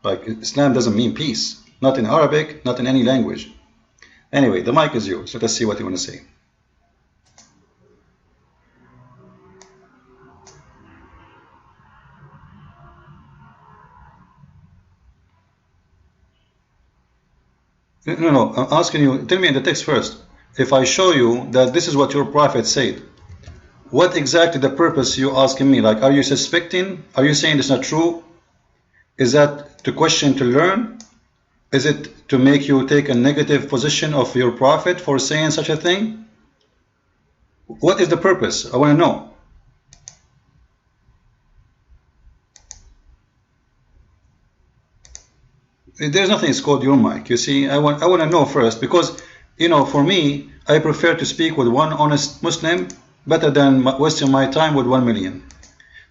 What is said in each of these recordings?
Like, Islam doesn't mean peace. Not in Arabic, not in any language. Anyway, the mic is yours. Let us see what you want to say. No, I'm asking you, tell me in the text first. If I show you that this is what your prophet said, what exactly the purpose you asking me? Like, are you suspecting? Are you saying it's not true? Is that to question, to learn? Is it to make you take a negative position of your prophet for saying such a thing? What is the purpose? I want to know. There's nothing it's called your mic. You see, I want to know first, because, you know, for me, I prefer to speak with one honest Muslim better than wasting my time with 1 million.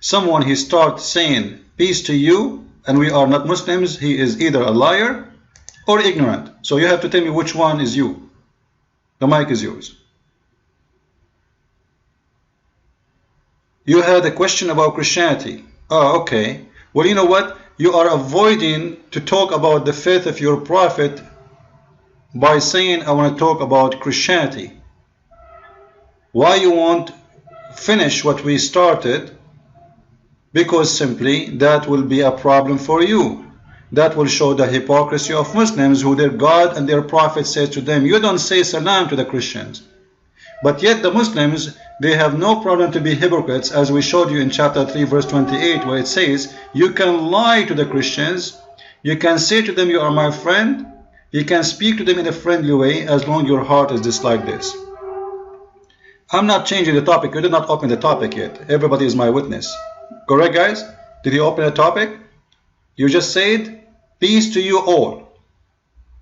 Someone he starts saying peace to you and we are not Muslims, he is either a liar or ignorant. So you have to tell me which one is you. The mic is yours. You had a question about Christianity. Oh, okay. Well, you know what? You are avoiding to talk about the faith of your prophet by saying, I want to talk about Christianity. Why you won't finish what we started? Because simply that will be a problem for you. That will show the hypocrisy of Muslims, who their God and their prophet says to them, you don't say salam to the Christians. But yet the Muslims, they have no problem to be hypocrites, as we showed you in chapter 3 verse 28, where it says, you can lie to the Christians, you can say to them, you are my friend, you can speak to them in a friendly way, as long as your heart is just like this. I'm not changing the topic. You did not open the topic yet. Everybody is my witness. Correct, guys? Did you open a topic? You just said, peace to you all.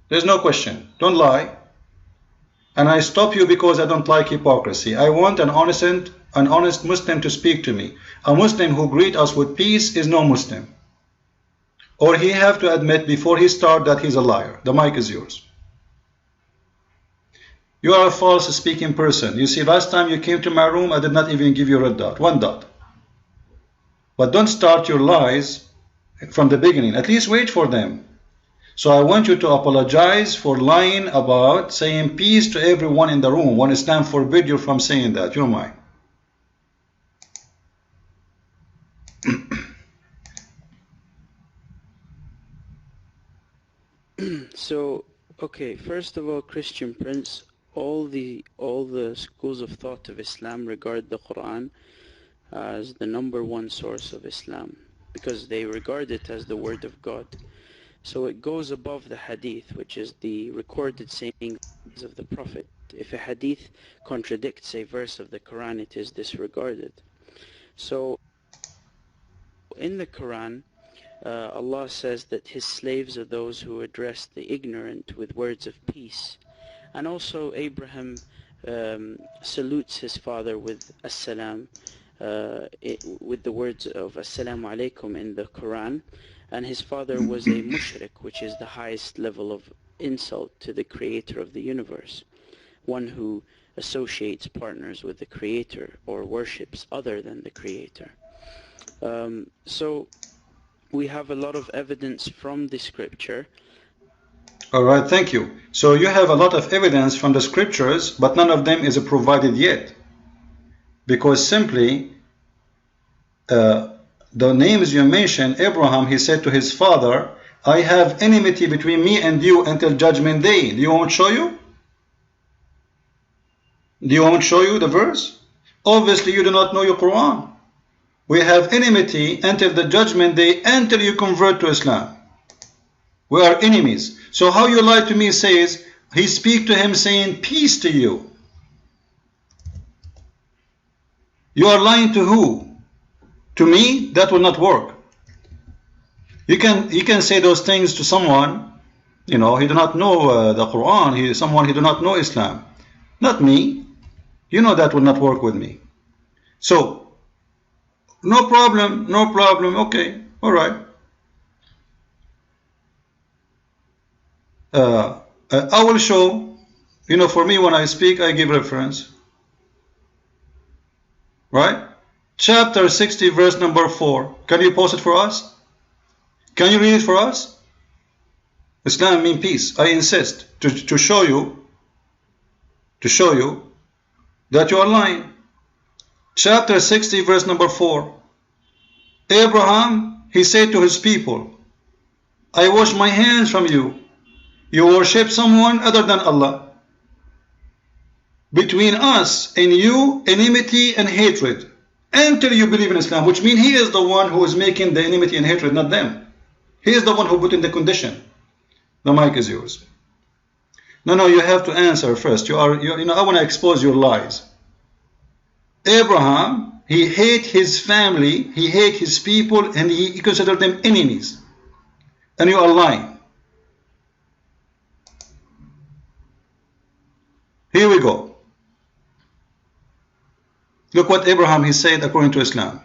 There's no question. Don't lie. And I stop you because I don't like hypocrisy. I want an honest Muslim to speak to me. A Muslim who greets us with peace is no Muslim. Or he have to admit before he starts that he's a liar. The mic is yours. You are a false speaking person. You see, last time you came to my room, I did not even give you a red dot. 1 dot. But don't start your lies from the beginning. At least wait for them. So I want you to apologize for lying about saying peace to everyone in the room when Islam forbid you from saying that. You're mine. So, okay, first of all, Christian Prince, all the schools of thought of Islam regard the Quran as the #1 source of Islam, because they regard it as the word of God. So it goes above the hadith, which is the recorded sayings of the Prophet. If a hadith contradicts a verse of the Quran, it is disregarded. So in the Quran, Allah says that his slaves are those who address the ignorant with words of peace. And also Abraham salutes his father with as-salam, with the words of assalamu alaikum in the Quran. And his father was a mushrik, which is the highest level of insult to the creator of the universe. One who associates partners with the creator or worships other than the creator. So we have a lot of evidence from the scripture. Alright, thank you. So you have a lot of evidence from the scriptures, but none of them is provided yet. Because simply, the names you mentioned, Abraham, he said to his father, I have enmity between me and you until judgment day. Do you want to show you? Do you want to show you the verse? Obviously you do not know your Quran. We have enmity until the judgment day, until you convert to Islam. We are enemies. So how you lie to me says, he speak to him saying peace to you. You are lying to who? To me, that will not work. You can say those things to someone, you know, he do not know the Quran, someone he do not know Islam. Not me. You know that will not work with me. So, no problem, no problem, okay, alright. I will show, you know, for me when I speak, I give reference. Right? Chapter 60, verse number 4. Can you post it for us? Can you read it for us? Islam means peace. I insist to show you that you are lying. Chapter 60, verse number 4. Abraham, he said to his people, I wash my hands from you. You worship someone other than Allah. Between us and you, enmity and hatred, until you believe in Islam, which means he is the one who is making the enmity and hatred, not them. He is the one who put in the condition. The mic is yours. No, you have to answer first. I want to expose your lies. Abraham, he hate his family, he hate his people, and he considered them enemies. And you are lying. Here we go. Look what Abraham he said according to Islam.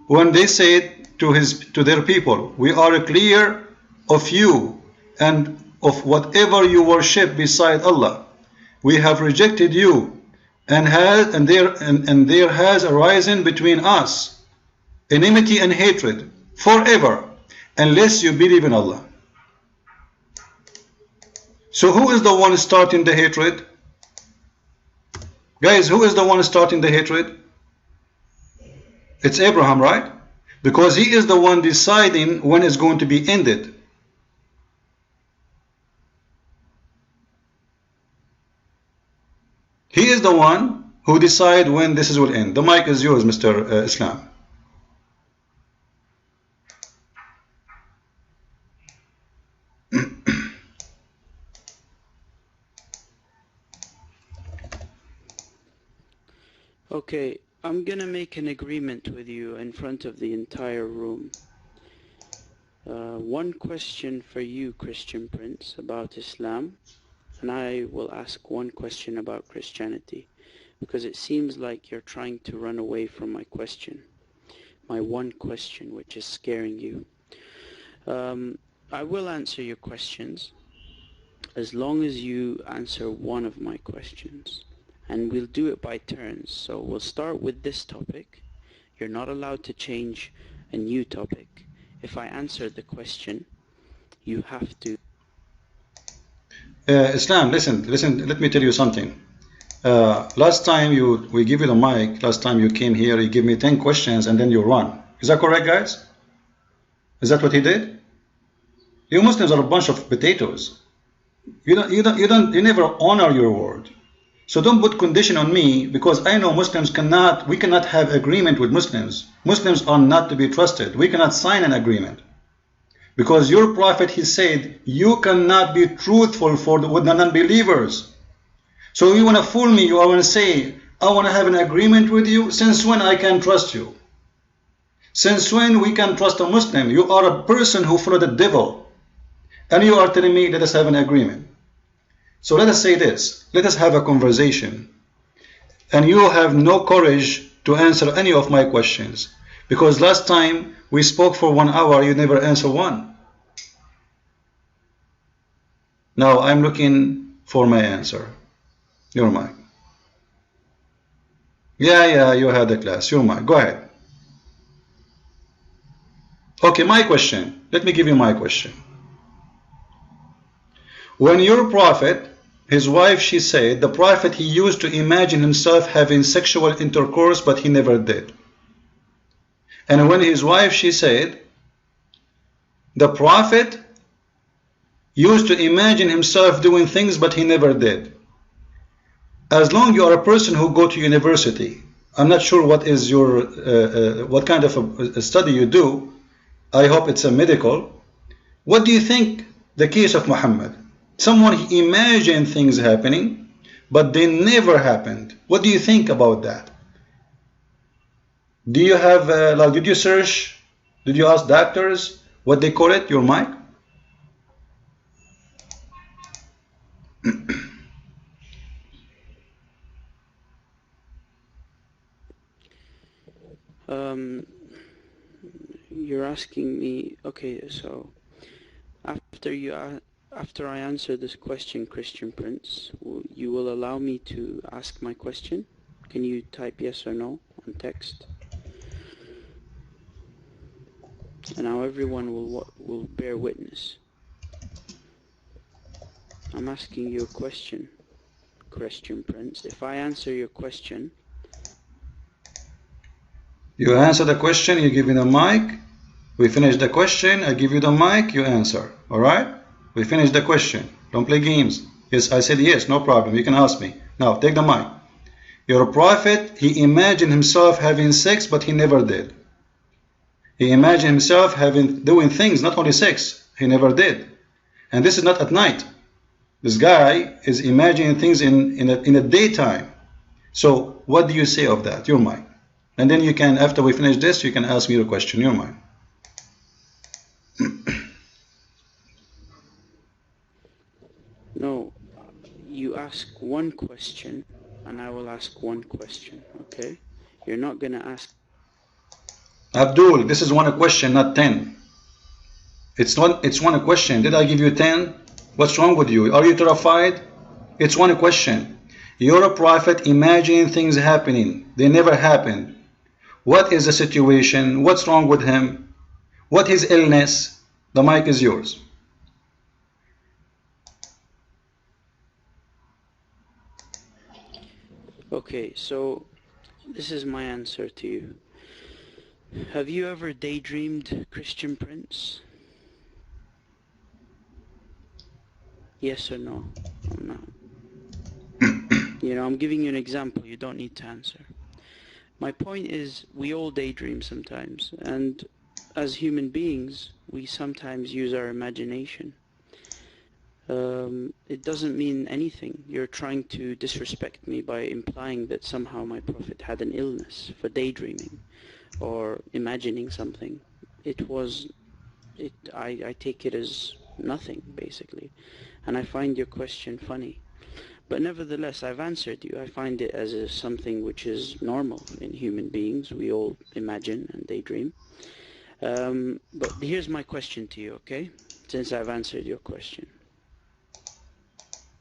When they said to their people, we are clear of you and of whatever you worship beside Allah. We have rejected you, and there has arisen between us enmity and hatred forever, unless you believe in Allah. So who is the one starting the hatred? Guys, who is the one starting the hatred? It's Abraham, right? Because he is the one deciding when it's going to be ended. He is the one who decides when this will end. The mic is yours, Mr. Islam. Okay, I'm gonna make an agreement with you in front of the entire room. One question for you, Christian Prince, about Islam, and I will ask one question about Christianity, because it seems like you're trying to run away from my question, my one question, which is scaring you. I will answer your questions as long as you answer one of my questions, and we'll do it by turns. So we'll start with this topic. You're not allowed to change a new topic. If I answer the question, you have to. Islam, listen, let me tell you something. Last time we give you the mic, last time you came here, you give me 10 questions and then you run. Is that correct, guys? Is that what he did? You Muslims are a bunch of potatoes. You never honor your word. So don't put condition on me, because I know we cannot have agreement with Muslims. Muslims are not to be trusted. We cannot sign an agreement. Because your prophet, he said, you cannot be truthful with the non-believers. So you want to fool me, you want to say, I want to have an agreement with you. Since when I can trust you? Since when we can trust a Muslim? You are a person who followed the devil. And you are telling me, let us have an agreement. So let us say this. Let us have a conversation. And you have no courage to answer any of my questions. Because last time we spoke for 1 hour, you never answered one. Now I'm looking for my answer. Your mic. Yeah, you had the class. Your mic. Go ahead. Okay, my question. Let me give you my question. When your prophet, his wife, she said, the prophet, he used to imagine himself having sexual intercourse, but he never did. And when his wife, she said, the prophet used to imagine himself doing things, but he never did. As long as you are a person who go to university, I'm not sure what is your, what kind of a study you do. I hope it's a medical. What do you think the case of Muhammad? Someone he imagined things happening, but they never happened. What do you think about that? Do you have, did you search, did you ask doctors what they call it, your mic? You're asking me, okay, so after I answer this question, Christian Prince, you will allow me to ask my question? Can you type yes or no on text? And now everyone will bear witness. I'm asking you a question, Christian Prince. If I answer your question... You answer the question, you give me the mic. We finish the question, I give you the mic, you answer. Alright? We finish the question. Don't play games. Yes, I said yes, no problem. You can ask me. Now, take the mic. You're a prophet. He imagined himself having sex, but he never did. He imagined himself doing things, not only sex. He never did. And this is not at night. This guy is imagining things in the daytime. So what do you say of that? Your mind. And then you can, after we finish this, you can ask me your question. Your mind. No, you ask one question and I will ask one question, okay? You're not going to ask... Abdul, this is one question, not 10. It's one question. Did I give you 10? What's wrong with you? Are you terrified? It's one question. You're a prophet imagining things happening. They never happened. What is the situation? What's wrong with him? What his illness? The mic is yours. Okay, so this is my answer to you. Have you ever daydreamed, Christian Prince? Yes or no? No. You know, I'm giving you an example. You don't need to answer. My point is, we all daydream sometimes, and as human beings, we sometimes use our imagination. It doesn't mean anything. You're trying to disrespect me by implying that somehow my prophet had an illness for daydreaming or imagining something. I take it as nothing, basically. And I find your question funny. But nevertheless, I've answered you. I find it as something which is normal in human beings. We all imagine and daydream. But here's my question to you, okay? Since I've answered your question.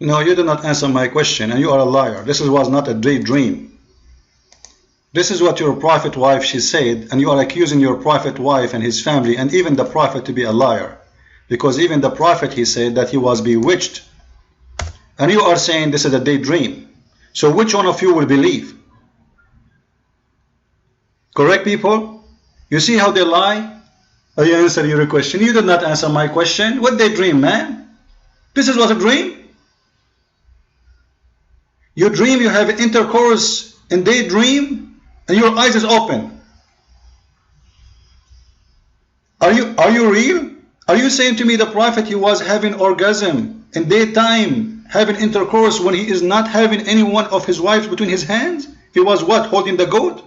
No, you did not answer my question, and you are a liar. This was not a daydream. This is what your prophet wife, she said, and you are accusing your prophet wife and his family, and even the prophet, to be a liar. Because even the prophet, he said that he was bewitched. And you are saying this is a daydream. So which one of you will believe? Correct, people? You see how they lie? I answer your question. You did not answer my question. What daydream, man? This was a dream? You dream you have intercourse in daydream and your eyes is open. Are you real? Are you saying to me the prophet he was having orgasm in daytime, having intercourse when he is not having any one of his wives between his hands? He was what? Holding the goat?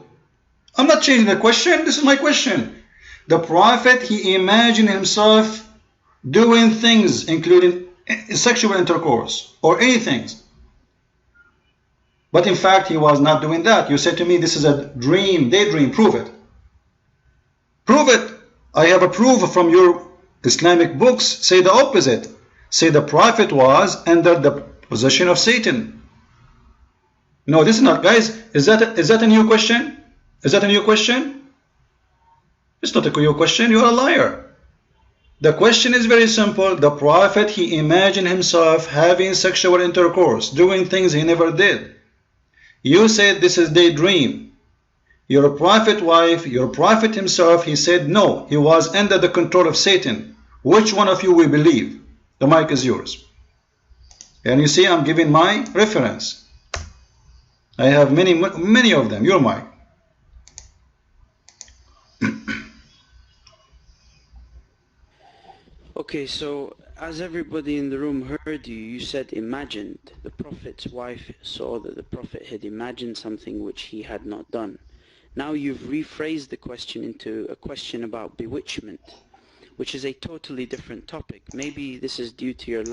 I'm not changing the question. This is my question. The prophet, he imagined himself doing things including sexual intercourse or anything. But in fact, he was not doing that. You said to me, this is a dream, daydream. Prove it. Prove it. I have a proof from your Islamic books. Say the opposite. Say the prophet was under the possession of Satan. No, this is not, guys. Is that a new question? Is that a new question? It's not a new question. You are a liar. The question is very simple. The prophet, he imagined himself having sexual intercourse, doing things he never did. You said this is daydream. Your prophet wife, your prophet himself, he said no, he was under the control of Satan. Which one of you will believe? The mic is yours. And you see, I'm giving my reference. I have many of them. Your mic. Okay, so as everybody in the room heard you, you said imagined. The prophet's wife saw that the prophet had imagined something which he had not done. Now you've rephrased the question into a question about bewitchment, which is a totally different topic. Maybe this is due to your...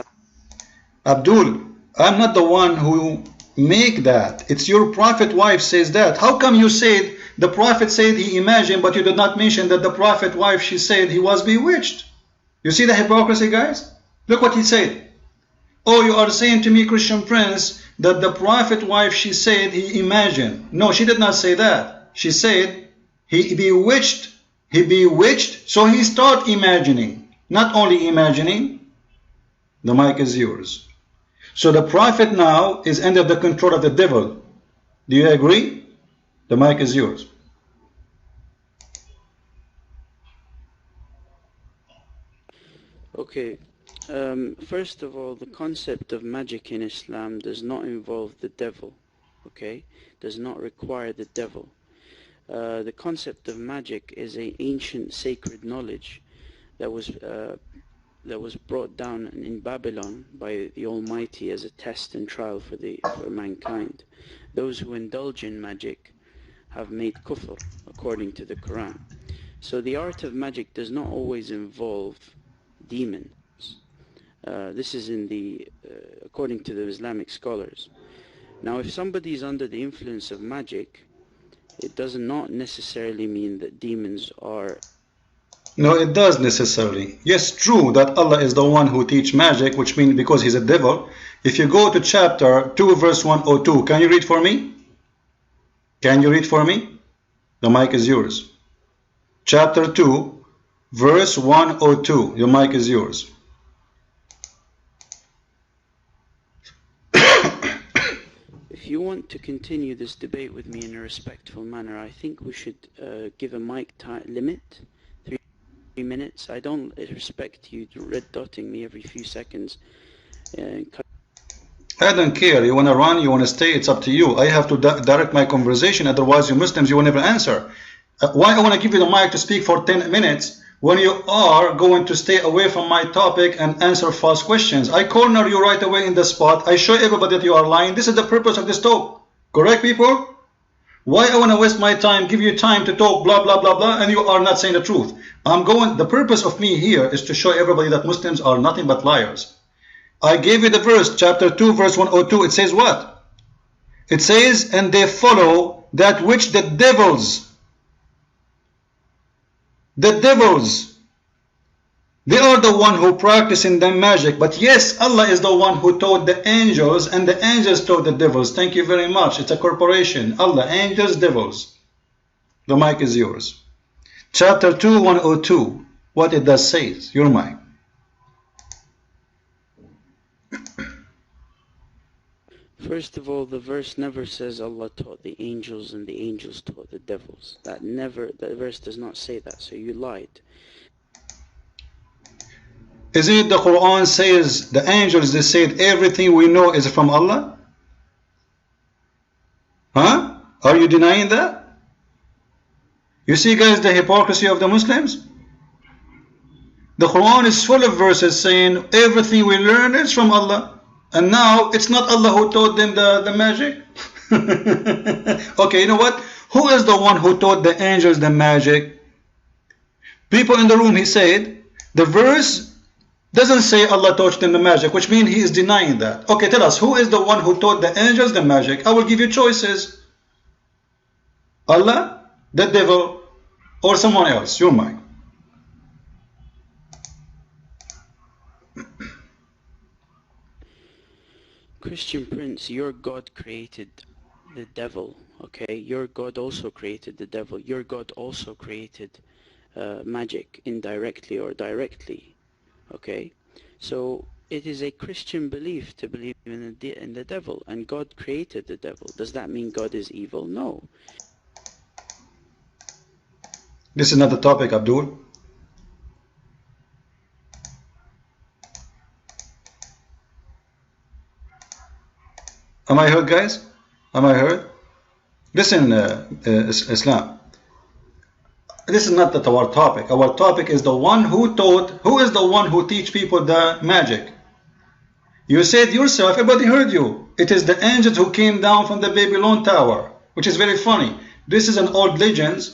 Abdul, I'm not the one who make that. It's your prophet wife says that. How come you said the prophet said he imagined, but you did not mention that the prophet wife, she said he was bewitched? You see the hypocrisy, guys? Look what he said. Oh, you are saying to me, Christian Prince, that the prophet wife, she said he imagined. No, she did not say that. She said he bewitched, so he started imagining. Not only imagining. The mic is yours. So the Prophet now is under the control of the devil. Do you agree? The mic is yours. Okay. First of all, the concept of magic in Islam does not involve the devil. Okay? Does not require the devil. The concept of magic is an ancient sacred knowledge that was brought down in Babylon by the Almighty as a test and trial for mankind. Those who indulge in magic have made kufr, according to the Quran. So the art of magic does not always involve demons. This is according to the Islamic scholars. Now, if somebody is under the influence of magic, it does not necessarily mean that demons are... No, it does necessarily. Yes, true that Allah is the one who teach magic, which means because he's a devil. If you go to chapter 2 verse 102, can you read for me? Can you read for me? The mic is yours. Chapter 2 verse 102. Your mic is yours. If you want to continue this debate with me in a respectful manner, I think we should give a mic limit. 3 minutes. I don't respect you red dotting me every few seconds. I don't care. You want to run, you want to stay, it's up to you. I have to direct my conversation, otherwise you Muslims, you will never answer. Why I want to give you the mic to speak for 10 minutes when you are going to stay away from my topic and answer false questions? I corner you right away in the spot. I show everybody that you are lying. This is the purpose of this talk. Correct, people? Why I want to waste my time, give you time to talk blah blah blah blah, and you are not saying the truth? The purpose of me here is to show everybody that Muslims are nothing but liars. I gave you the verse, chapter 2 verse 102. It says what? It says, and they follow that which the devils, they are the one who practice in them magic. But yes, Allah is the one who taught the angels, and the angels taught the devils. Thank you very much. It's a corporation. Allah, angels, devils. The mic is yours. Chapter 2, 102. What it does says. Your mic. First of all, the verse never says Allah taught the angels and the angels taught the devils. That verse does not say that, so you lied. Isn't it the Quran says the angels, they said everything we know is from Allah? Huh? Are you denying that? You see, guys, the hypocrisy of the Muslims? The Quran is full of verses saying everything we learn is from Allah. And now it's not Allah who taught them the magic. Okay, you know what? Who is the one who taught the angels the magic? People in the room, he said, the verse doesn't say Allah taught them the magic, which means he is denying that. Okay, tell us, who is the one who taught the angels the magic? I will give you choices. Allah, the devil, or someone else. Your mind. Christian Prince, your God created the devil, okay? Your God also created the devil. Your God also created magic, indirectly or directly, okay? So it is a Christian belief to believe in the devil, and God created the devil. Does that mean God is evil? No. This is not the topic, Abdul. Am I heard, guys? Am I heard? Listen, Islam. This is not our topic. Our topic is the one who taught, who is the one who teach people the magic. You said yourself, everybody heard you. It is the angels who came down from the Babylon tower, which is very funny. This is an old legend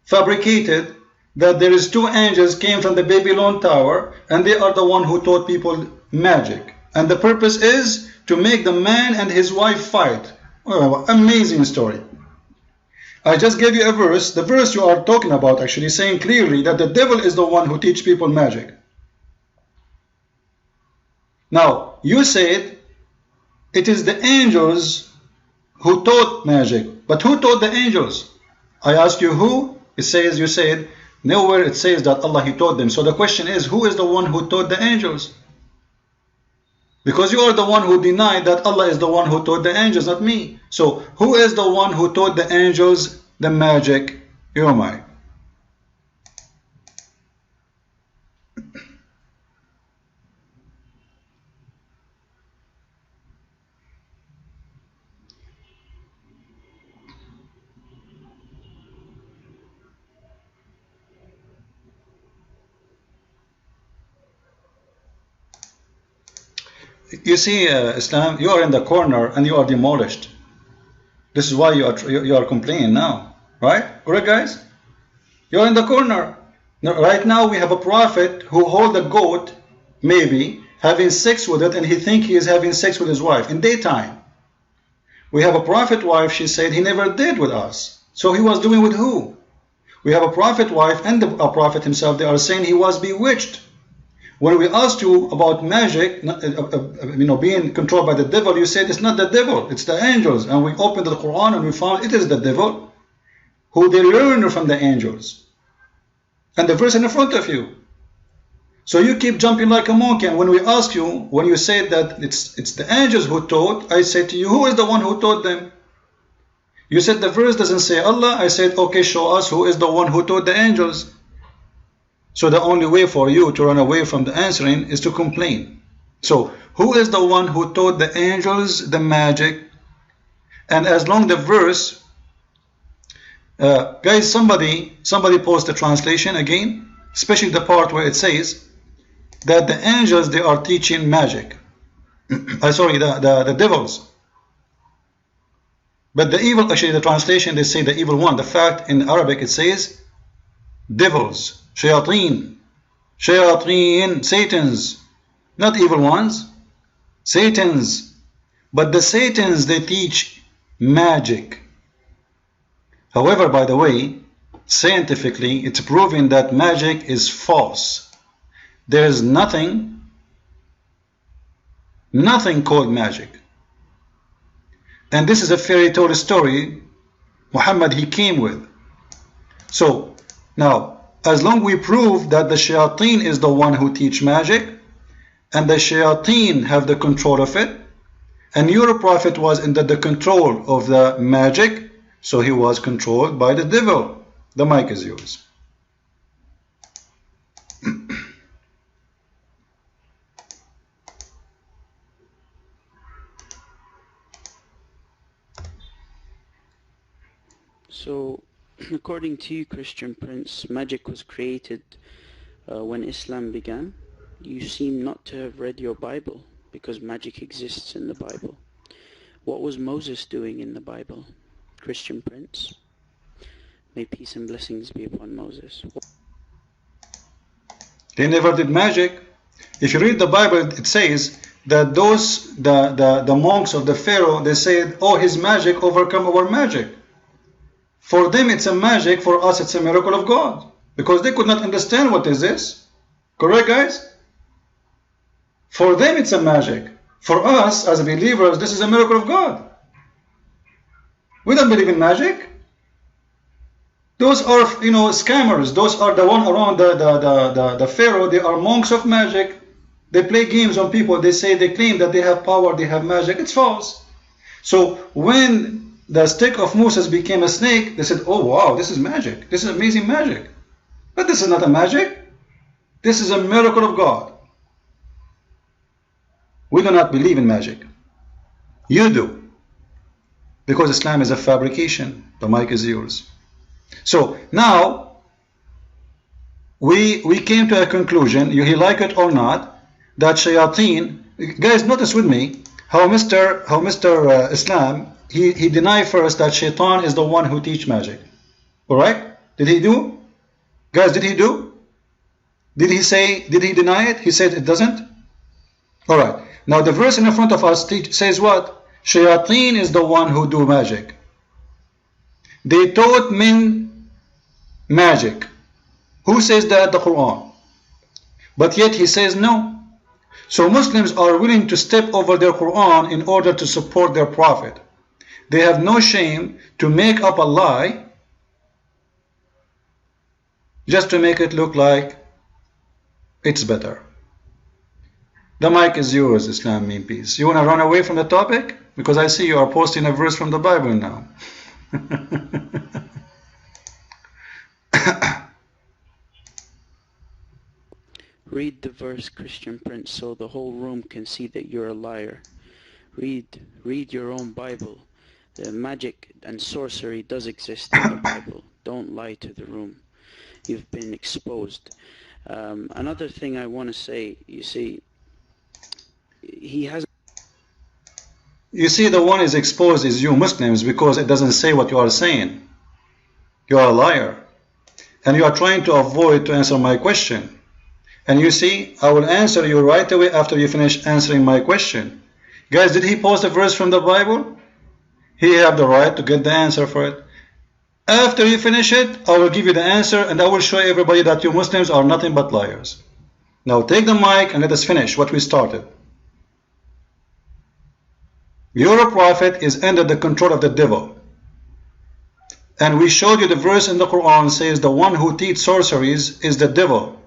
fabricated that there is two angels came from the Babylon tower, and they are the one who taught people magic. And the purpose is to make the man and his wife fight. Oh, amazing story. I just gave you a verse. The verse you are talking about actually saying clearly that the devil is the one who teach people magic. Now, you said it is the angels who taught magic. But who taught the angels? I ask you who? It says, you said, nowhere it says that Allah, He taught them. So the question is, who is the one who taught the angels? Because you are the one who denied that Allah is the one who taught the angels, not me. So who is the one who taught the angels the magic? You am I. You see, Islam, you are in the corner and you are demolished. This is why you are complaining now, right? Correct, guys? You are in the corner. Now, right now we have a prophet who hold a goat, maybe having sex with it, and he think he is having sex with his wife in daytime. We have a prophet wife. She said he never did with us. So he was doing with who? We have a prophet wife and a prophet himself. They are saying he was bewitched. When we asked you about magic, being controlled by the devil, you said it's not the devil, it's the angels. And we opened the Quran and we found it is the devil, who they learn from the angels. And the verse in front of you. So you keep jumping like a monkey. And when we ask you, when you said that it's the angels who taught, I said to you, who is the one who taught them? You said the verse doesn't say Allah. I said, okay, show us who is the one who taught the angels. So the only way for you to run away from the answering is to complain. So who is the one who taught the angels the magic? And as long the verse, guys, somebody post the translation again, especially the part where it says that the angels, they are teaching magic. Sorry, the devils. But the evil, actually the translation, they say the evil one. The fact in Arabic it says devils. Shayateen, Satans, not evil ones, Satans. But the Satans, they teach magic. However, by the way, scientifically, it's proven that magic is false. There is nothing called magic. And this is a fairy tale story Muhammad he came with. So, now, as long we prove that the shayateen is the one who teach magic, and the shayateen have the control of it, and your prophet was under the control of the magic, so he was controlled by the devil. The mic is yours. So, according to you, Christian Prince, magic was created when Islam began. You seem not to have read your Bible, because magic exists in the Bible. What was Moses doing in the Bible, Christian Prince? May peace and blessings be upon Moses. They never did magic. If you read the Bible, it says that the monks of the Pharaoh, they said, oh, his magic overcome our magic. For them it's a magic, for us it's a miracle of God. Because they could not understand what is this. Correct, guys? For them it's a magic. For us as believers, this is a miracle of God. We don't believe in magic. Those are, scammers. Those are the one around the Pharaoh. They are monks of magic. They play games on people. They say, they claim that they have power, they have magic. It's false. So when the stick of Moses became a snake, they said, oh wow, this is magic. This is amazing magic. But this is not a magic. This is a miracle of God. We do not believe in magic. You do. Because Islam is a fabrication. The mic is yours. So now we came to a conclusion, you like it or not, that shayateen, guys, notice with me how Mr. Islam, he denied first that shaitan is the one who teach magic. Alright? Did he do? Guys, did he do? Did he deny it? He said it doesn't? Alright. Now the verse in front of us says what? Shayateen is the one who do magic. They taught men magic. Who says that? The Quran. But yet he says no. So Muslims are willing to step over their Quran in order to support their prophet. They have no shame to make up a lie just to make it look like it's better. The mic is yours, Islam mean peace. You want to run away from the topic? Because I see you are posting a verse from the Bible now. Read the verse, Christian Prince, so the whole room can see that you're a liar. Read your own Bible. The magic and sorcery does exist in the Bible. Don't lie to the room. You've been exposed. Another thing I want to say, you see, he has... You see, the one is exposed is you Muslims, because it doesn't say what you are saying. You are a liar. And you are trying to avoid to answer my question. And you see, I will answer you right away after you finish answering my question. Guys, did he post a verse from the Bible? He have the right to get the answer for it. After you finish it, I will give you the answer, and I will show everybody that you Muslims are nothing but liars. Now take the mic and let us finish what we started. Your prophet is under the control of the devil. And we showed you the verse in the Quran says the one who teaches sorceries is the devil.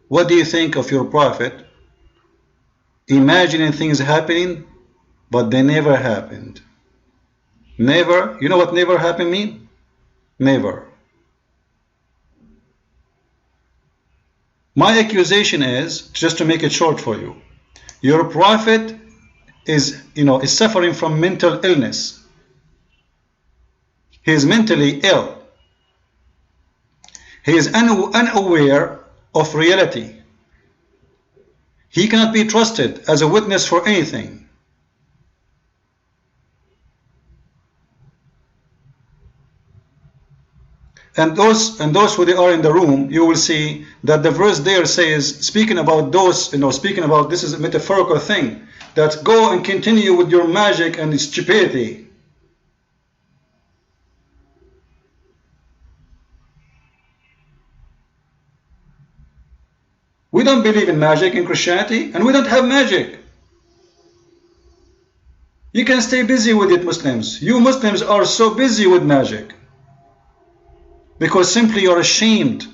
What do you think of your prophet? Imagining things happening, but they never happened. Never. You know what never happened mean? Never. My accusation is, just to make it short for you, your prophet is suffering from mental illness. He is mentally ill. He is unaware of reality. He cannot be trusted as a witness for anything. And those who they are in the room, you will see that the verse there says, speaking about those, speaking about this is a metaphorical thing, that go and continue with your magic and stupidity. We don't believe in magic in Christianity, and we don't have magic. You can stay busy with it, Muslims. You Muslims are so busy with magic because simply you're ashamed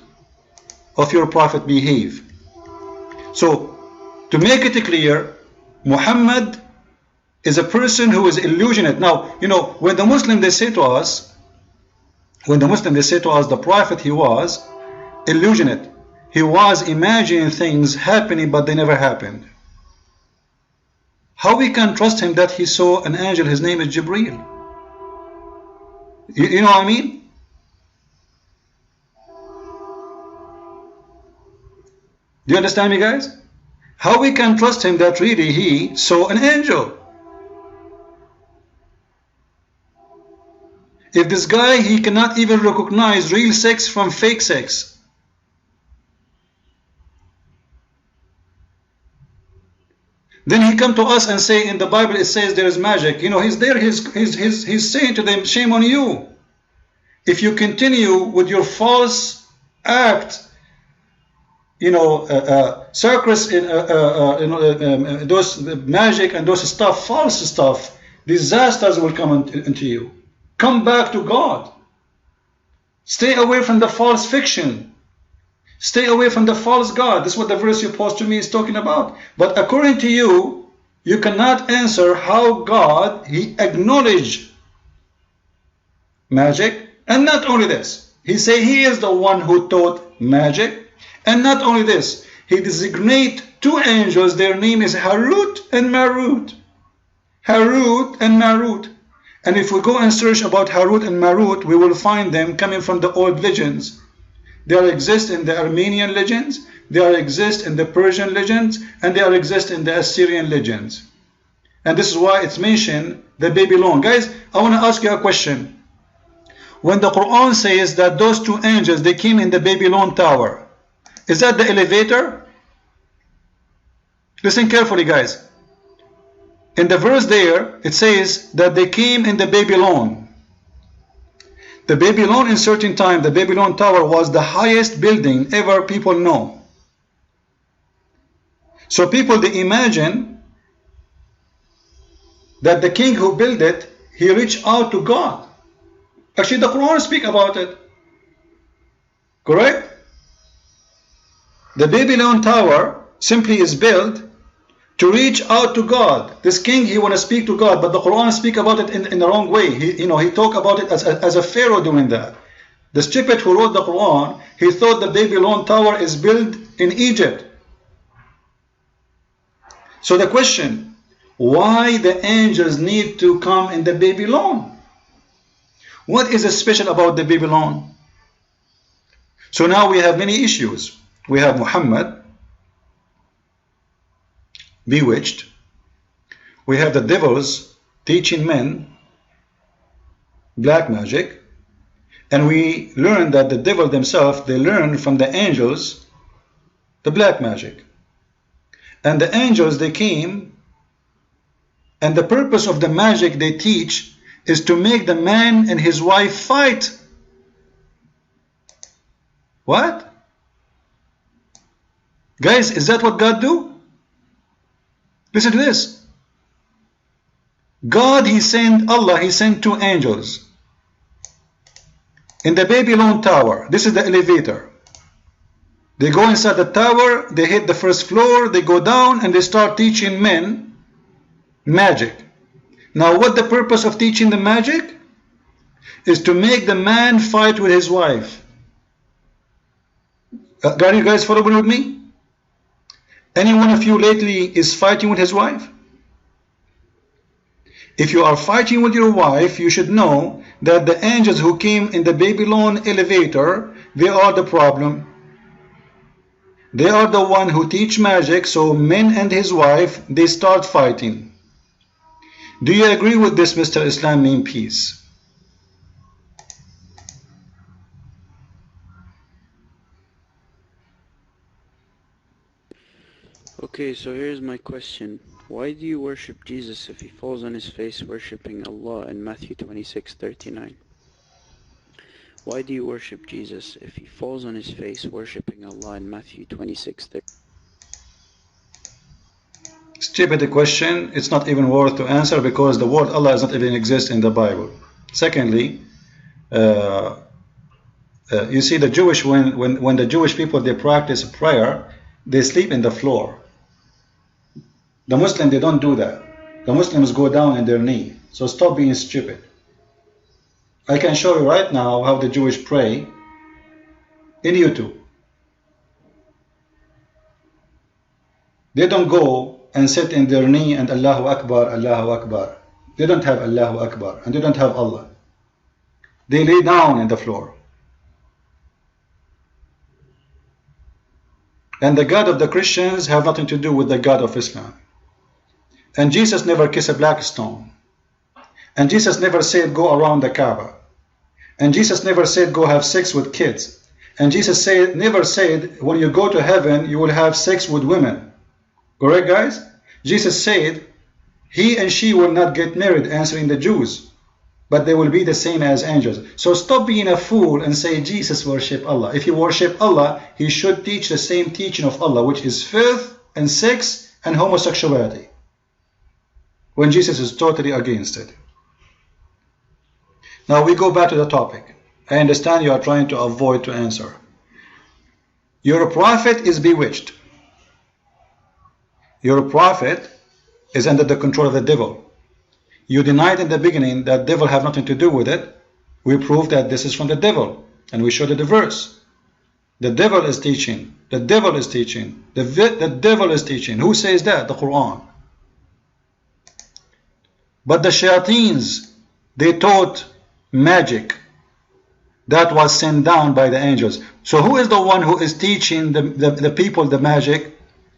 of your prophet behave. So, to make it clear, Muhammad is a person who is illusionate. Now, when the Muslim they say to us, the prophet, he was illusionate. He was imagining things happening, but they never happened. How we can trust him that he saw an angel, his name is Jibreel? You know what I mean? Do you understand me, guys? How we can trust him that really he saw an angel? If this guy, he cannot even recognize real sex from fake sex. Then he come to us and say in the Bible it says there is magic. He's there, he's saying to them, shame on you. If you continue with your false act, circus, those magic and those stuff, false stuff, disasters will come into you. Come back to God. Stay away from the false fiction. Stay away from the false God. This is what the verse you posed to me is talking about. But according to you, you cannot answer how God, he acknowledged magic. And not only this, he say he is the one who taught magic. And not only this, he designate two angels. Their name is Harut and Marut. Harut and Marut. And if we go and search about Harut and Marut, we will find them coming from the old legends. They exist in the Armenian legends, they exist in the Persian legends, and they exist in the Assyrian legends. And this is why it's mentioned the Babylon. Guys, I want to ask you a question. When the Quran says that those two angels, they came in the Babylon tower, is that the elevator? Listen carefully, guys. In the verse there, it says that they came in the Babylon. The Babylon in certain time, the Babylon tower was the highest building ever people know. So people, they imagine that the king who built it, he reached out to God. Actually, the Quran speaks about it. Correct? The Babylon Tower simply is built to reach out to God. This king, he want to speak to God, but the Quran speak about it in the wrong way. He talk about it as a pharaoh doing that. The stupid who wrote the Quran, he thought the Babylon Tower is built in Egypt. So the question, why the angels need to come in the Babylon? What is special about the Babylon? So now we have many issues. We have Muhammad, bewitched. We have the devils teaching men black magic. And we learn that the devil themselves, they learn from the angels the black magic. And the angels, they came, and the purpose of the magic they teach is to make the man and his wife fight. What? Guys, is that what God do? Listen to this. God, he sent two angels in the Babylon Tower. This is the elevator. They go inside the tower, they hit the first floor, they go down, and they start teaching men magic. Now, what the purpose of teaching the magic? Is to make the man fight with his wife. Are you guys following with me? Any one of you lately is fighting with his wife? If you are fighting with your wife, you should know that the angels who came in the Babylon elevator, they are the problem. They are the one who teach magic, so men and his wife, they start fighting. Do you agree with this, Mr. Islam mean peace? Okay, so here's my question. Why do you worship Jesus if he falls on his face worshipping Allah in Matthew 26:39? Why do you worship Jesus if he falls on his face worshipping Allah in Matthew 26:39? Stupid question. It's not even worth to answer because the word Allah does not even exist in the Bible. Secondly, you see the Jewish, when the Jewish people, they practice prayer, they sleep in the floor. The Muslims, they don't do that. The Muslims go down on their knee. So stop being stupid. I can show you right now how the Jewish pray in YouTube. They don't go and sit in their knee and Allahu Akbar, Allahu Akbar. They don't have Allahu Akbar and they don't have Allah. They lay down in the floor. And the God of the Christians have nothing to do with the God of Islam. And Jesus never kissed a black stone. And Jesus never said go around the Kaaba. And Jesus never said go have sex with kids. And Jesus never said when you go to heaven you will have sex with women. Correct, guys? Jesus said he and she will not get married, answering the Jews, but they will be the same as angels. So stop being a fool and say Jesus worship Allah. If you worship Allah, he should teach the same teaching of Allah, which is filth and sex and homosexuality, when Jesus is totally against it. Now we go back to the topic. I understand you are trying to avoid to answer. Your prophet is bewitched. Your prophet is under the control of the devil. You denied in the beginning that devil have nothing to do with it. We proved that this is from the devil, and we showed you the verse. The devil is teaching. The devil is teaching. The devil is teaching. Who says that? The Quran. But the shayateens, they taught magic that was sent down by the angels. So who is the one who is teaching the people the magic?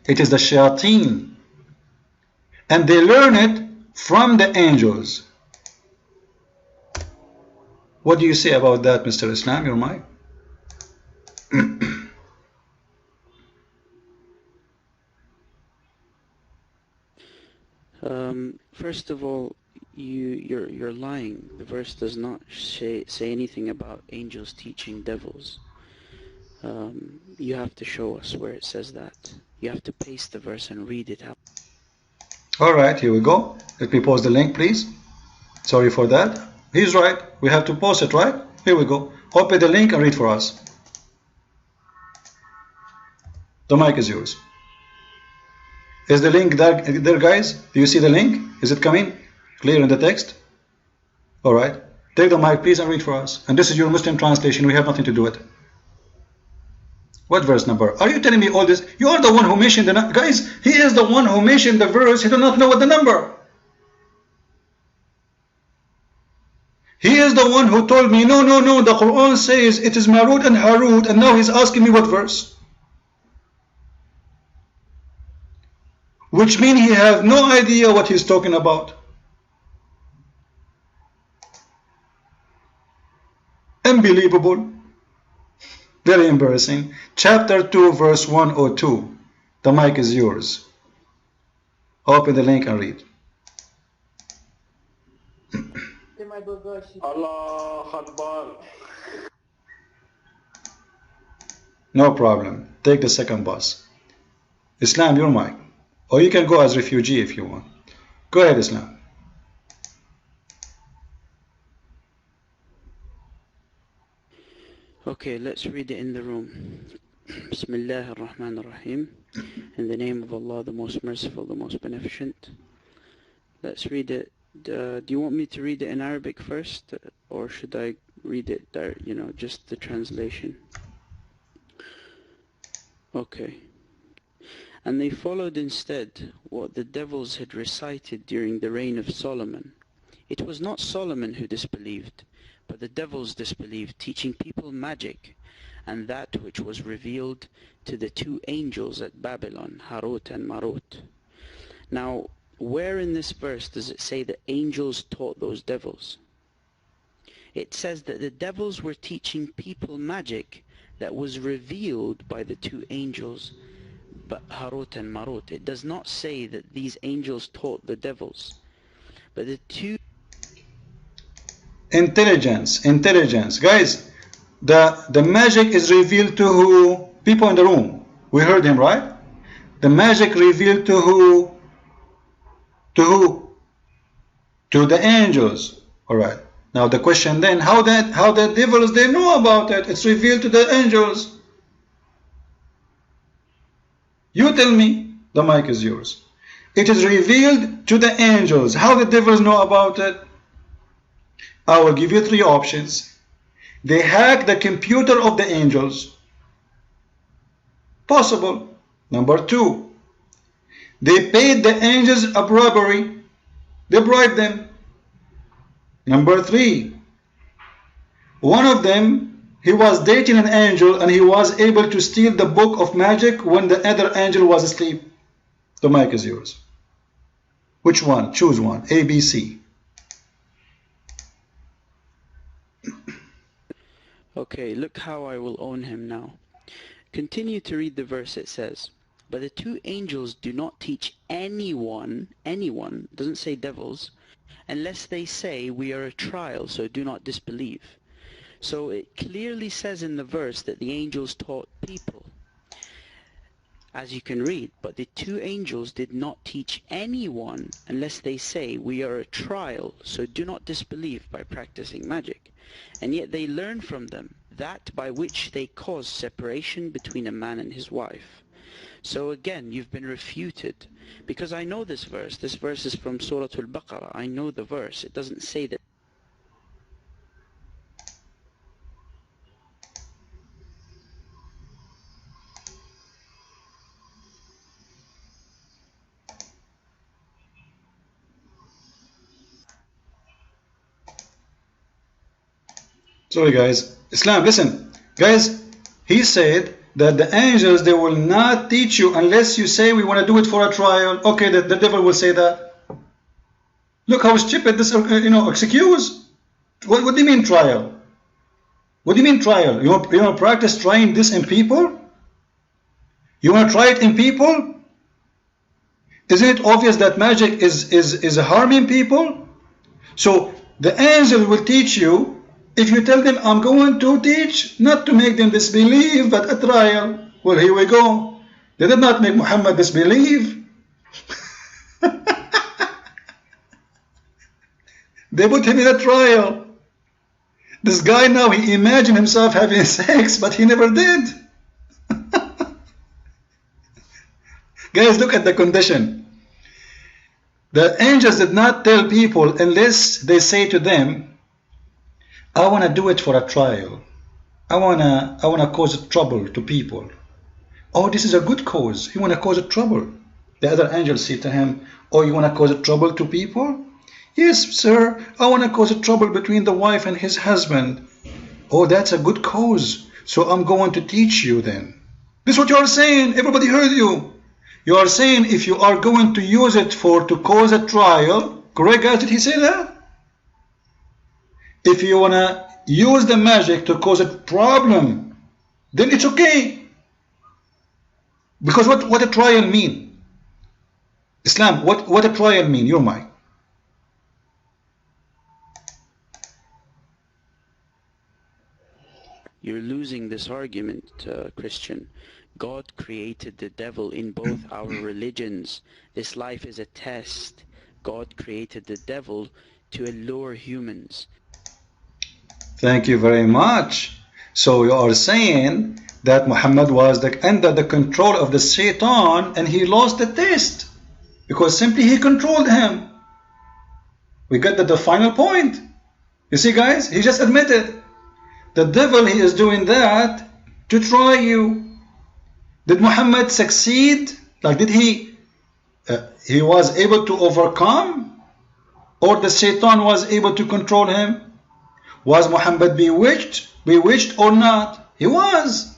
It is the shayateen. And they learn it from the angels. What do you say about that, Mr. Islam? Your mic? First of all, you're lying. The verse does not say anything about angels teaching devils. You have to show us where it says that. You have to paste the verse and read it out. Alright, here we go. Let me post the link, please. Sorry for that. He's right. We have to post it, right? Here we go. Open the link and read for us. The mic is yours. Is the link there, guys? Do you see the link? Is it coming clear in the text? All right. Take the mic, please, and read for us. And this is your Muslim translation. We have nothing to do with it. What verse number? Are you telling me all this? You are the one who mentioned the number. Guys, he is the one who mentioned the verse. He does not know what the number. He is the one who told me, no, the Quran says it is Marut and Harut, and now he's asking me what verse. Which means he has no idea what he's talking about. Unbelievable. Very embarrassing. Chapter 2, verse 102. The mic is yours. Open the link and read. Allah Akbar. No problem. Take the second bus. Islam, your mic. Or you can go as refugee if you want. Go ahead, Islam. Okay, let's read it in the room. Bismillah ar-Rahman ar-Rahim. In the name of Allah, the most merciful, the most beneficent. Let's read it. Do you want me to read it in Arabic first, or should I read it there, just the translation? Okay. And they followed instead what the devils had recited during the reign of Solomon. It was not Solomon who disbelieved, but the devils disbelieved, teaching people magic, and that which was revealed to the two angels at Babylon, Harut and Marut. Now, where in this verse does it say that angels taught those devils? It says that the devils were teaching people magic that was revealed by the two angels, but Harut and Marut. It does not say that these angels taught the devils, but the two... Intelligence. Guys, the magic is revealed to who? People in the room. We heard him, right? The magic revealed to who? To who? To the angels. All right. Now the question then, how the devils, they know about it? It's revealed to the angels. You tell me. The mic is yours. It is revealed to the angels. How the devils know about it? I will give you three options. They hack the computer of the angels. Possible. Number two, they paid the angels a bribery. They bribed them. Number three, one of them, he was dating an angel and he was able to steal the book of magic when the other angel was asleep. The mic is yours. Which one? Choose one. A, B, C. Okay, look how I will own him now. Continue to read the verse. It says, but the two angels do not teach anyone, doesn't say devils, unless they say we are a trial, so do not disbelieve. So it clearly says in the verse that the angels taught people, as you can read, but the two angels did not teach anyone unless they say we are a trial, so do not disbelieve by practicing magic. And yet they learn from them that by which they cause separation between a man and his wife. So again, you've been refuted, because I know this verse. This verse is from Surah Al-Baqarah. I know the verse. It doesn't say that. Sorry guys. Islam, listen. Guys, he said that the angels, they will not teach you unless you say we want to do it for a trial. Okay, the devil will say that. Look how stupid this, excuse. What do you mean trial? What do you mean trial? You want to practice trying this in people? You want to try it in people? Isn't it obvious that magic is harming people? So the angel will teach you. If you tell them, I'm going to teach, not to make them disbelieve, but a trial. Well, here we go. They did not make Muhammad disbelieve. They put him in a trial. This guy now, he imagined himself having sex, but he never did. Guys, look at the condition. The angels did not tell people unless they say to them, I want to do it for a trial. I wanna cause trouble to people. Oh, this is a good cause. You want to cause trouble. The other angels say to him, oh, you want to cause trouble to people? Yes, sir. I want to cause trouble between the wife and his husband. Oh, that's a good cause. So I'm going to teach you then. This is what you are saying. Everybody heard you. You are saying if you are going to use it to cause a trial, correct guys, did he say that? If you want to use the magic to cause a problem, then it's okay. Because what a trial mean? Islam, what a trial mean? Your mind. You're losing this argument, Christian. God created the devil in both our religions. This life is a test. God created the devil to allure humans. Thank you very much. So you are saying that Muhammad was under the control of the Satan and he lost the test because simply he controlled him. We got the final point. You see guys, he just admitted the devil, he is doing that to try you. Did Muhammad succeed? Like did he was able to overcome, or the Satan was able to control him? Was Muhammad bewitched or not? He was.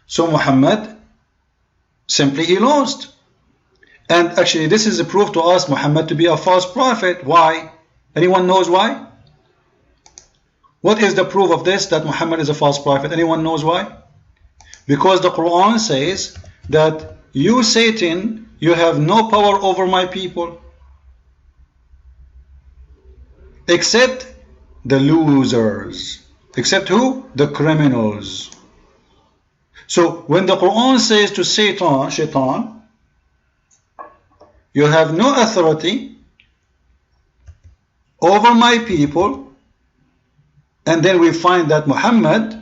So Muhammad, simply he lost. And actually this is a proof to us Muhammad to be a false prophet. Why? Anyone knows why? What is the proof of this, that Muhammad is a false prophet? Anyone knows why? Because the Quran says that you, Satan, you have no power over my people except the losers. Except who? The criminals. So when the Quran says to Shaitan, you have no authority over my people, and then we find that Muhammad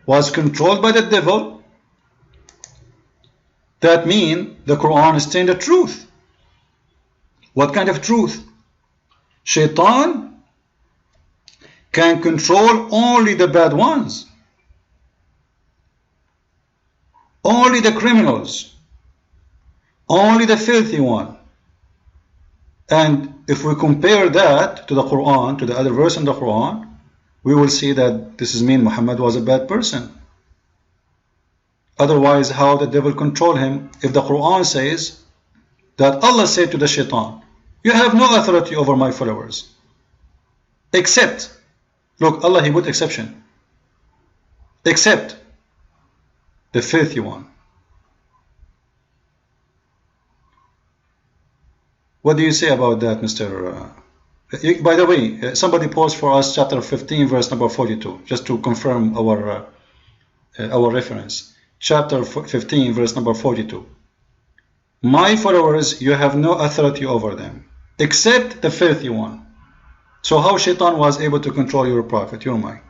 was controlled by the devil, that means the Quran is saying the truth. What kind of truth? Shaitan can control only the bad ones, only the criminals, only the filthy one. And if we compare that to the Quran, to the other verse in the Quran, we will see that this is mean Muhammad was a bad person. Otherwise, how the devil control him if the Quran says that Allah said to the Shaitan, you have no authority over my followers except, look, Allah he put exception, except the filthy one. What do you say about that, Mr. By the way, somebody post for us chapter 15 verse number 42 just to confirm our reference. Chapter 15 verse number 42. My followers, you have no authority over them except the filthy one. So how Shaitan was able to control your prophet, your mind?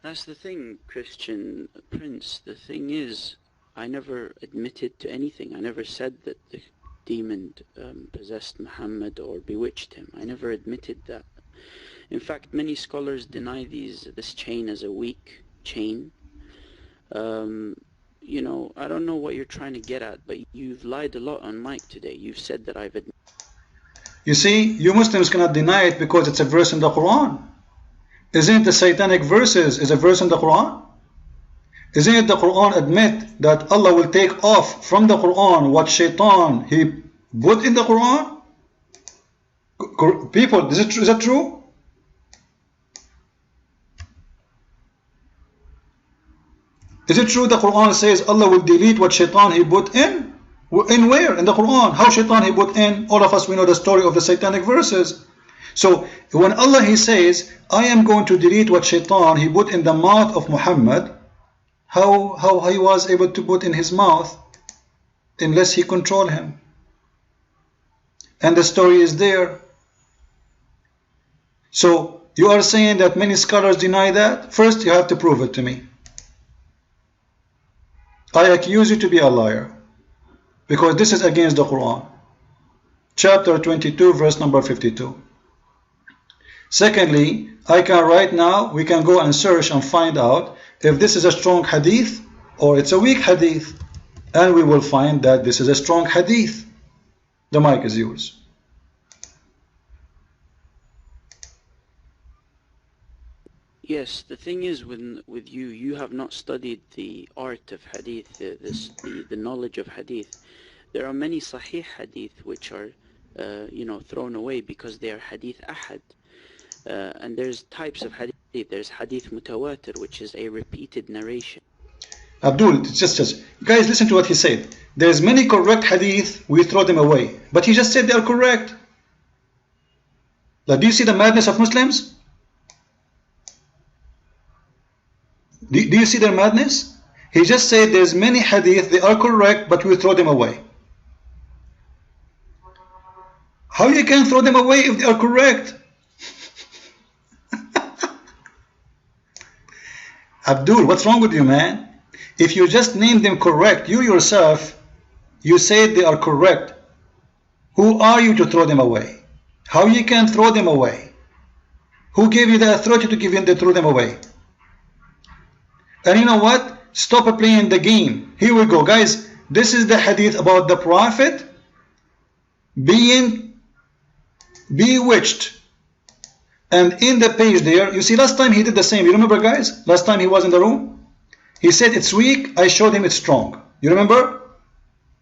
That's the thing, Christian Prince. The thing is, I never admitted to anything. I never said that the demon possessed Muhammad or bewitched him. I never admitted that. In fact, many scholars deny this chain as a weak chain. You know, I don't know what you're trying to get at, but you've lied a lot on mic today. You've said that I've admitted. You see, you Muslims cannot deny it because it's a verse in the Quran. Isn't it the satanic verses is a verse in the Quran? Isn't it the Quran admit that Allah will take off from the Quran what Shaitan he put in the Quran? People, is that true? Is it true the Quran says Allah will delete what Shaitan he put in? In where? In the Quran. How Shaitan he put in? All of us we know the story of the satanic verses. So when Allah he says, I am going to delete what Shaitan he put in the mouth of Muhammad, how he was able to put in his mouth unless he control him? And the story is there. So You are saying that many scholars deny that? First, you have to prove it to me. I accuse you to be a liar, because this is against the Quran. Chapter 22, verse number 52. Secondly, I can right now, we can go and search and find out if this is a strong hadith or it's a weak hadith. And we will find that this is a strong hadith. The mic is yours. Yes, the thing is with you, you have not studied the art of hadith, the knowledge of hadith. There are many sahih hadith which are, thrown away because they are hadith ahad. And there's types of hadith. There's hadith mutawatir, which is a repeated narration. Abdul, just guys, listen to what he said. There's many correct hadith, we throw them away. But he just said they are correct. Like, do you see the madness of Muslims? Do you see their madness? He just said there's many hadith, they are correct, but we throw them away. How you can throw them away if they are correct? Abdul, what's wrong with you, man? If you just name them correct, you yourself, you said they are correct. Who are you to throw them away? How you can throw them away? Who gave you the authority to give them to throw them away? And you know what? Stop playing the game. Here we go, guys. This is the hadith about the Prophet being bewitched. And in the page there, you see last time he did the same. You remember, guys? Last time he was in the room, he said it's weak. I showed him it's strong. You remember?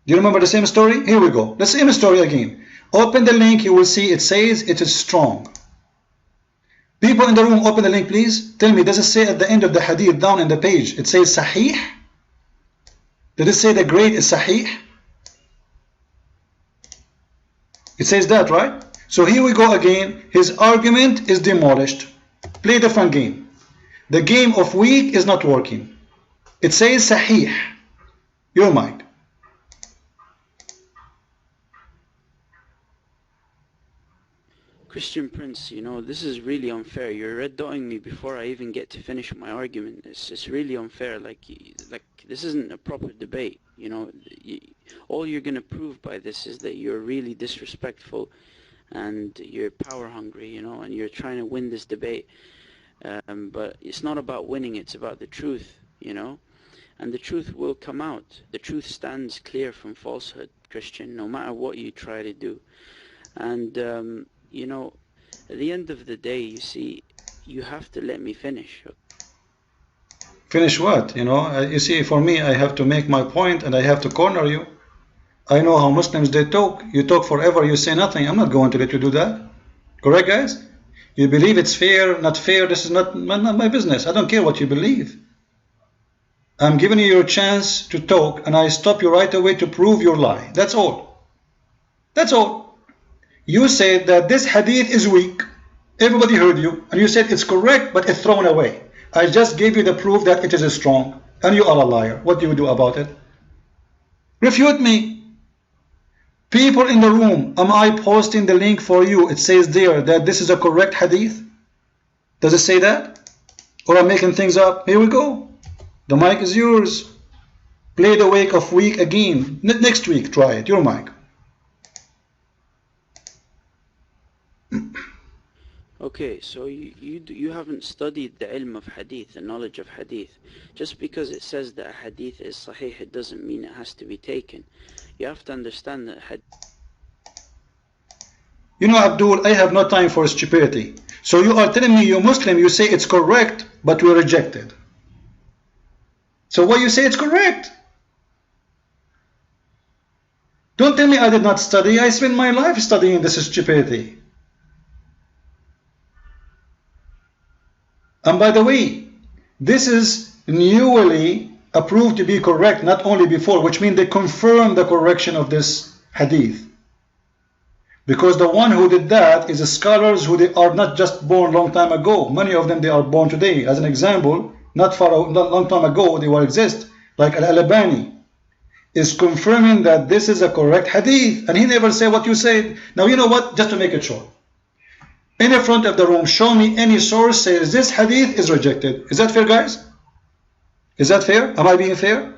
Do you remember the same story? Here we go. The same story again. Open the link. You will see it says it is strong. People in the room, open the link, please. Tell me, does it say at the end of the hadith down in the page, it says Sahih? Did it say the grade is Sahih? It says that, right? So here we go again. His argument is demolished. Play a different game. The game of weak is not working. It says Sahih. Your mic. Christian Prince, this is really unfair. You're red dotting me before I even get to finish my argument. It's really unfair. Like this isn't a proper debate. All you're gonna prove by this is that you're really disrespectful and you're power hungry, and you're trying to win this debate. But it's not about winning, it's about the truth, and the truth will come out. The truth stands clear from falsehood, Christian, no matter what you try to do. And at the end of the day, you see, you have to let me finish. Finish what? You see, for me, I have to make my point and I have to corner you. I know how Muslims, they talk. You talk forever, you say nothing. I'm not going to let you do that. Correct, guys? You believe it's fair, not fair. This is not my business. I don't care what you believe. I'm giving you your chance to talk, and I stop you right away to prove your lie. That's all. That's all. You said that this hadith is weak. Everybody heard you. And you said it's correct, but it's thrown away. I just gave you the proof that it is strong. And you are a liar. What do you do about it? Refute me. People in the room, am I posting the link for you? It says there that this is a correct hadith. Does it say that? Or I'm making things up? Here we go. The mic is yours. Play the wake of week again. Next week, try it. Your mic. Okay, so you haven't studied the ilm of hadith, the knowledge of hadith. Just because it says that a hadith is sahih, it doesn't mean it has to be taken. You have to understand that Abdul, I have no time for stupidity. So you are telling me you're Muslim, you say it's correct, but we reject it. So why you say it's correct? Don't tell me I did not study. I spent my life studying this stupidity. And by the way, this is newly approved to be correct, not only before, which means they confirm the correction of this hadith. Because the one who did that is scholars who they are not just born long time ago. Many of them, they are born today. As an example, not long time ago, they will exist. Like Al-Albani is confirming that this is a correct hadith. And he never said what you said. Now, you know what? Just to make it short. in the front of the room, show me any source says this hadith is rejected. Is that fair, guys? Is that fair? Am I being fair?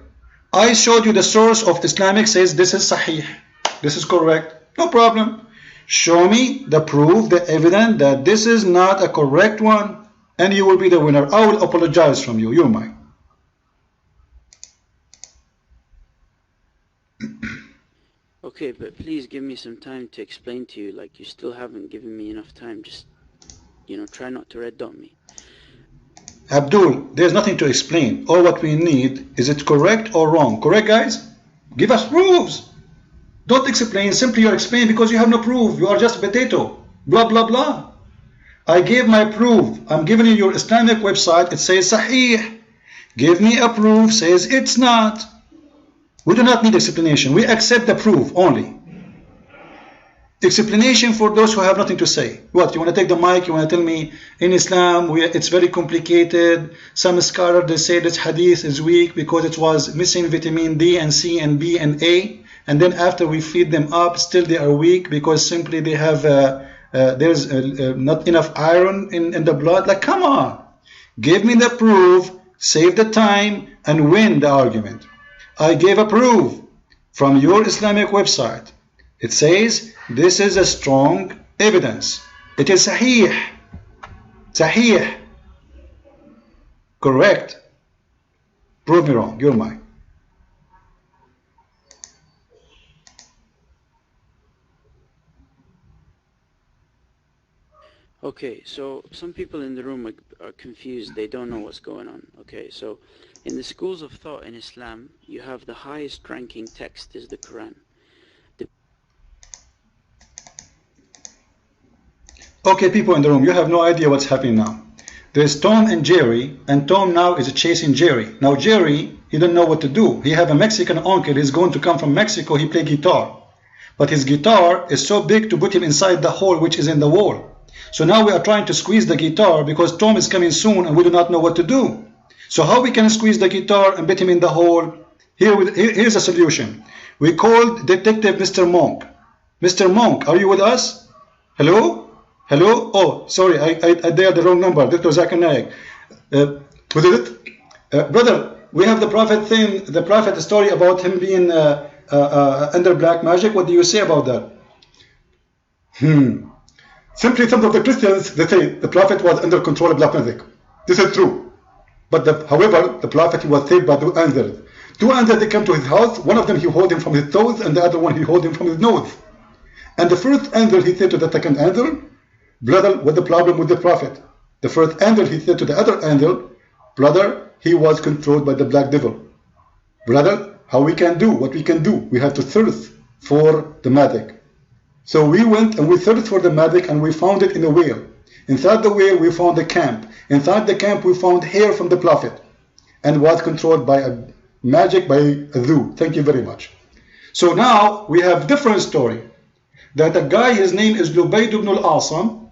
I showed you the source of Islamic says this is sahih. This is correct. No problem. Show me the proof, the evidence that this is not a correct one, and you will be the winner. I will apologize from you. You're mine. Okay, but please give me some time to explain to you. Like, you still haven't given me enough time. Just, you know, try not to red dot me. Abdul, there's nothing to explain. All what we need is it correct or wrong. Correct, guys? Give us proofs. Don't explain. Simply you explain because you have no proof. You are just a potato. Blah, blah, blah. I gave my proof. I'm giving you your Islamic website. It says sahih. Give me a proof. Says it's not. We do not need explanation. We accept the proof only. Explanation for those who have nothing to say. What? You want to take the mic? You want to tell me in Islam it's very complicated. Some scholars they say this hadith is weak because it was missing vitamin D and C and B and A. And then after we feed them up, still they are weak because simply they have there's not enough iron in the blood. Like, come on, give me the proof, save the time, and win the argument. I gave a proof from your Islamic website. It says this is a strong evidence. It is sahih. Sahih. Correct. Prove me wrong. You're mine. Okay, so some people in the room are confused. They don't know what's going on. Okay, so in the schools of thought in Islam, you have the highest ranking text is the Quran. Okay, people in the room, you have no idea what's happening now. There's Tom and Jerry, and Tom now is chasing Jerry. Now Jerry, he don't know what to do. He have a Mexican uncle. He's going to come from Mexico. He play guitar. But his guitar is so big to put him inside the hole which is in the wall. So now we are trying to squeeze the guitar because Tom is coming soon and we do not know what to do. So how we can squeeze the guitar and put him in the hole? Here's a solution. We called Detective Mr. Monk. Mr. Monk, are you with us? Hello? Hello? Oh, sorry, I dialed the wrong number. Dr. Zakir Naik. What is it? Brother, we have the Prophet thing, the Prophet story about him being under black magic. What do you say about that? Simply some of the Christians, they say the Prophet was under control of black magic. This is true. But however, the Prophet was saved by two angels. Two angels, they came to his house. One of them, he held him from his toes, and the other one, he held him from his nose. And the first angel, he said to the second angel, brother, what's the problem with the Prophet? The first angel, he said to the other angel, brother, he was controlled by the black devil. Brother, how we can do? What we can do? We have to thirst for the magic. So we went and we searched for the magic and we found it in a whale. Inside the whale, we found a camp. Inside the camp, we found hair from the Prophet and was controlled by a magic by a zoo. Thank you very much. So now we have different story. That a guy, his name is Lubayd ibn al-Asam.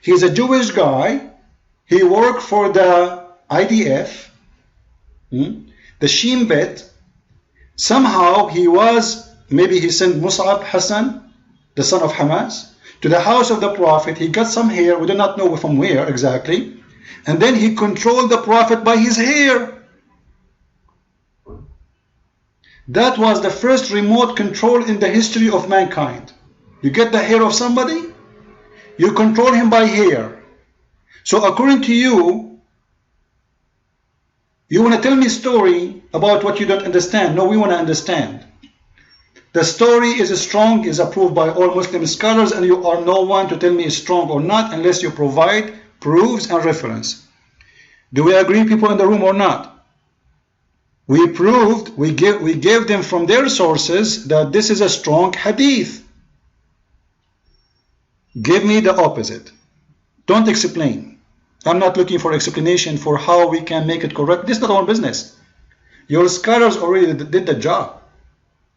He's a Jewish guy. He worked for the IDF, the Shin Bet. Somehow he was, maybe he sent Mus'ab Hassan, the son of Hamas, to the house of the Prophet. He got some hair. We do not know from where exactly. And then he controlled the Prophet by his hair. That was the first remote control in the history of mankind. You get the hair of somebody, you control him by hair. So according to you, you want to tell me a story about what you don't understand. No, we want to understand. The story is strong, is approved by all Muslim scholars, and you are no one to tell me it's strong or not unless you provide proofs and reference. Do we agree, people in the room, or not? We proved, we gave them from their sources that this is a strong hadith. Give me the opposite. Don't explain. I'm not looking for explanation for how we can make it correct. This is not our business. Your scholars already did the job.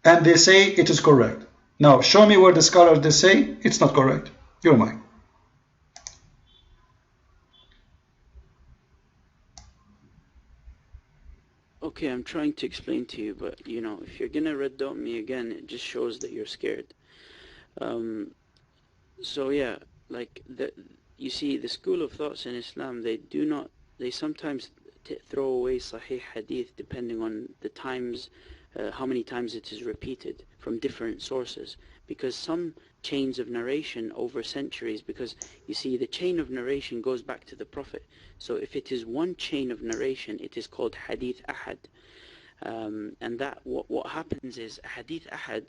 And they say it is correct. Now, show me where the scholars they say it's not correct. You're mine. Okay, I'm trying to explain to you, but you know, if you're gonna red dot me again, it just shows that you're scared. So yeah, like you see, the school of thoughts in Islam, they sometimes throw away Sahih Hadith depending on the times, how many times it is repeated from different sources, because some chains of narration over centuries, because you see, the chain of narration goes back to the Prophet. So if it is one chain of narration, it is called Hadith Ahad. And that what happens is Hadith Ahad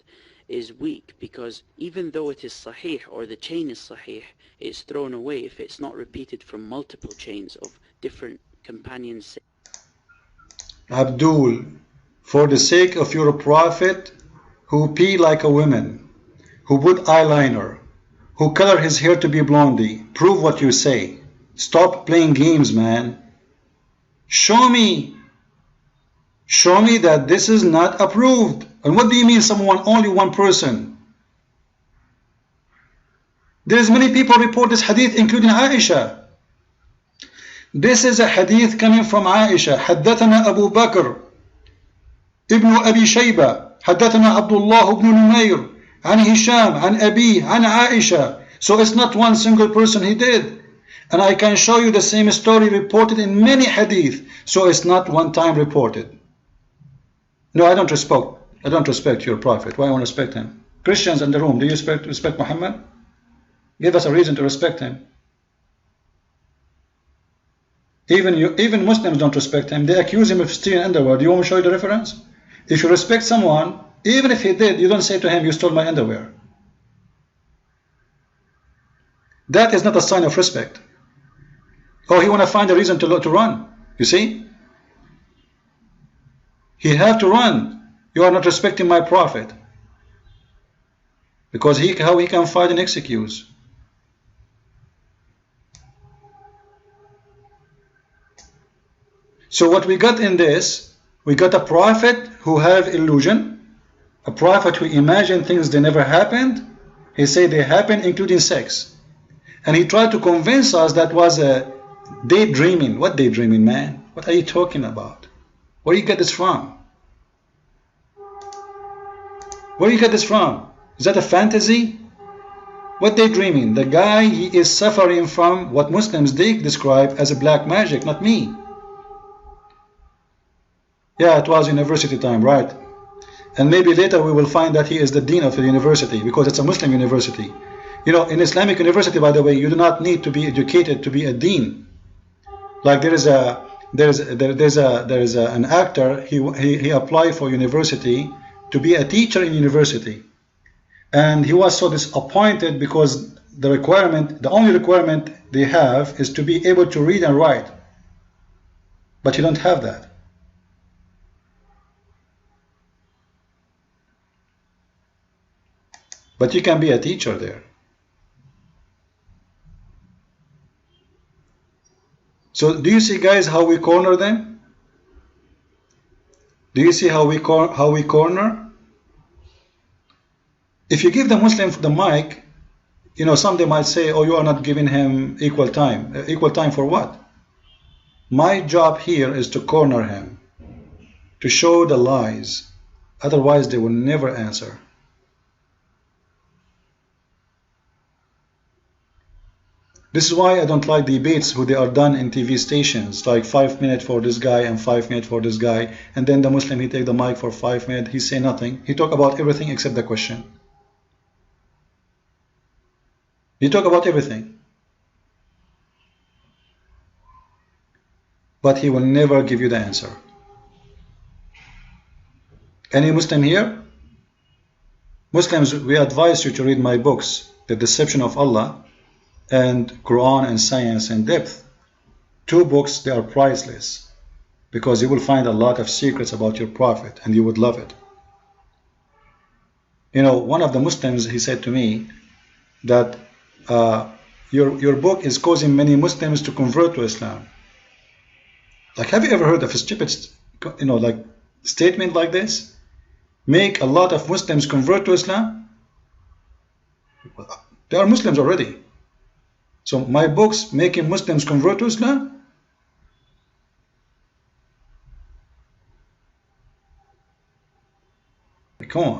is weak, because even though it is Sahih, or the chain is Sahih, it's thrown away if it's not repeated from multiple chains of different companions. Abdul, for the sake of your Prophet, who pee like a woman, who put eyeliner, who color his hair to be blondie, prove what you say. Stop playing games, man. Show me that this is not approved. And what do you mean someone, only one person? There's many people report this hadith, including Aisha. This is a hadith coming from Aisha. حدثنا أبو بكر ابن أبي شيبة حدثنا عبد الله بن نمير عن هشام عن أبيه عن عائشة. So it's not one single person he did. And I can show you the same story reported in many hadith. So it's not one time reported. No, I don't respect your Prophet. Why I want to respect him? Christians in the room, do you respect Muhammad? Give us a reason to respect him. Even Muslims don't respect him. They accuse him of stealing underwear. Do you want me to show you the reference? If you respect someone, even if he did, you don't say to him, you stole my underwear. That is not a sign of respect. Oh, he want to find a reason to run. You see? He have to run. You are not respecting my Prophet. Because how he can find an excuse. So what we got in this, we got a prophet who have illusion, a prophet who imagine things that never happened. He said they happened, including sex. And he tried to convince us that was a daydreaming. What daydreaming, man? What are you talking about? Where do you get this from? Where do you get this from? Is that a fantasy? What daydreaming? The guy, he is suffering from what Muslims describe as a black magic, not me. Yeah, it was university time, right? And maybe later we will find that he is the dean of the university, because it's a Muslim university. You know, in Islamic university, by the way, you do not need to be educated to be a dean. Like there is an actor. He applied for university to be a teacher in university, and he was so disappointed because the only requirement they have is to be able to read and write, but you don't have that. But you can be a teacher there. So do you see, guys, how we corner them? Do you see how we corner? If you give the Muslim the mic, you know, some they might say, oh, you are not giving him equal time. Equal time for what? My job here is to corner him, to show the lies. Otherwise, they will never answer. This is why I don't like debates who they are done in TV stations, like 5 minutes for this guy and 5 minutes for this guy, and then the Muslim, he take the mic for 5 minutes, he say nothing. He talk about everything except the question. He talk about everything. But he will never give you the answer. Any Muslim here? Muslims, we advise you to read my books, The Deception of Allah and Quran and Science in Depth. 2 books, they are priceless, because you will find a lot of secrets about your Prophet and you would love it. You know, one of the Muslims, he said to me that your book is causing many Muslims to convert to Islam. Like, have you ever heard of a stupid, you know, like statement like this? Make a lot of Muslims convert to Islam? They are Muslims already. So my books making Muslims convert to Islam? Come on.